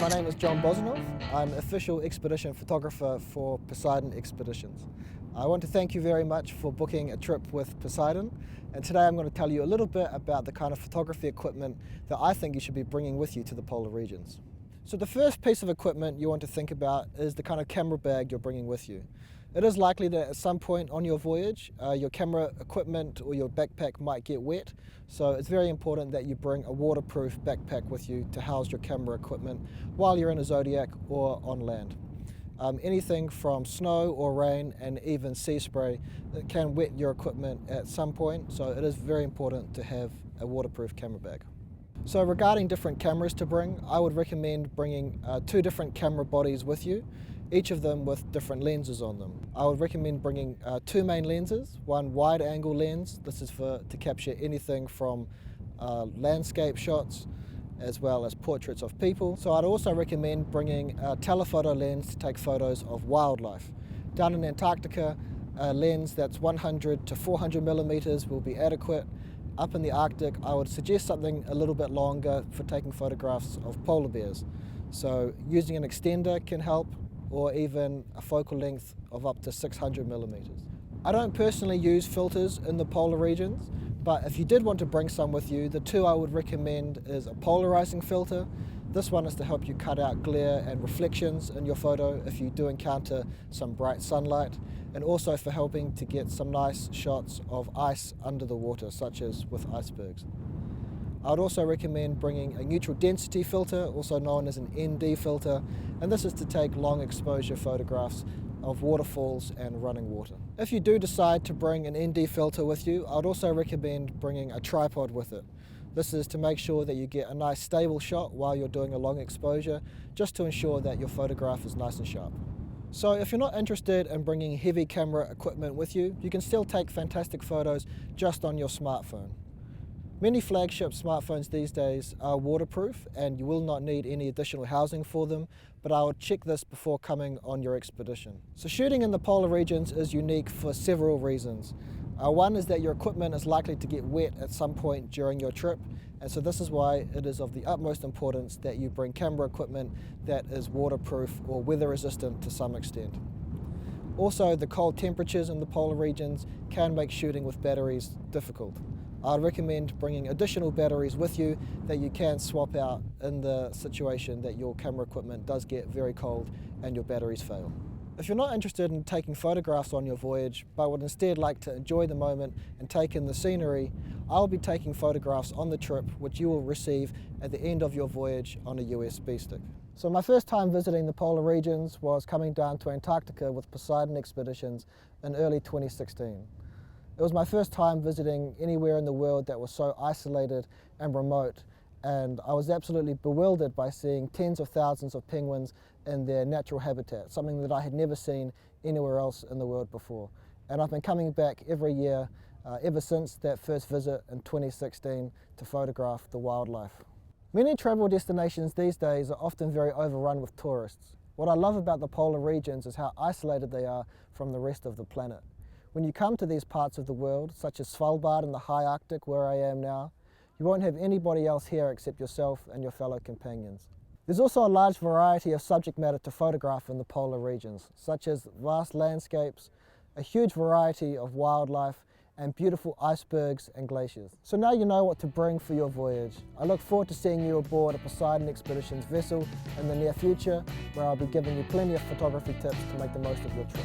My name is John Bosnov. I'm official expedition photographer for Poseidon Expeditions. I want to thank you very much for booking a trip with Poseidon, and today I'm going to tell you a little bit about the kind of photography equipment that I think you should be bringing with you to the polar regions. So the first piece of equipment you want to think about is the kind of camera bag you're bringing with you. It is likely that at some point on your voyage, your camera equipment or your backpack might get wet, so it's very important that you bring a waterproof backpack with you to house your camera equipment while you're in a Zodiac or on land. Anything from snow or rain and even sea spray that can wet your equipment at some point, so it is very important to have a waterproof camera bag. So regarding different cameras to bring, I would recommend bringing two different camera bodies with you, each of them with different lenses on them. I would recommend bringing two main lenses, one wide angle lens, this is to capture anything from landscape shots as well as portraits of people. So I'd also recommend bringing a telephoto lens to take photos of wildlife. Down in Antarctica, a lens that's 100 to 400 millimeters will be adequate. Up in the Arctic, I would suggest something a little bit longer for taking photographs of polar bears. So using an extender can help, or even a focal length of up to 600 millimeters. I don't personally use filters in the polar regions, but if you did want to bring some with you, the two I would recommend is a polarizing filter. This one is to help you cut out glare and reflections in your photo if you do encounter some bright sunlight, and also for helping to get some nice shots of ice under the water, such as with icebergs. I would also recommend bringing a neutral density filter, also known as an ND filter, and this is to take long exposure photographs of waterfalls and running water. If you do decide to bring an ND filter with you, I would also recommend bringing a tripod with it. This is to make sure that you get a nice stable shot while you're doing a long exposure, just to ensure that your photograph is nice and sharp. So if you're not interested in bringing heavy camera equipment with you, you can still take fantastic photos just on your smartphone. Many flagship smartphones these days are waterproof and you will not need any additional housing for them, but I would check this before coming on your expedition. So shooting in the polar regions is unique for several reasons. One is that your equipment is likely to get wet at some point during your trip, and so this is why it is of the utmost importance that you bring camera equipment that is waterproof or weather resistant to some extent. Also, the cold temperatures in the polar regions can make shooting with batteries difficult. I'd recommend bringing additional batteries with you that you can swap out in the situation that your camera equipment does get very cold and your batteries fail. If you're not interested in taking photographs on your voyage, but would instead like to enjoy the moment and take in the scenery, I'll be taking photographs on the trip which you will receive at the end of your voyage on a USB stick. So my first time visiting the polar regions was coming down to Antarctica with Poseidon Expeditions in early 2016. It was my first time visiting anywhere in the world that was so isolated and remote, and I was absolutely bewildered by seeing tens of thousands of penguins in their natural habitat, something that I had never seen anywhere else in the world before. And I've been coming back every year ever since that first visit in 2016 to photograph the wildlife. Many travel destinations these days are often very overrun with tourists. What I love about the polar regions is how isolated they are from the rest of the planet. When you come to these parts of the world, such as Svalbard in the high Arctic where I am now, you won't have anybody else here except yourself and your fellow companions. There's also a large variety of subject matter to photograph in the polar regions, such as vast landscapes, a huge variety of wildlife, and beautiful icebergs and glaciers. So now you know what to bring for your voyage. I look forward to seeing you aboard a Poseidon Expeditions vessel in the near future, where I'll be giving you plenty of photography tips to make the most of your trip.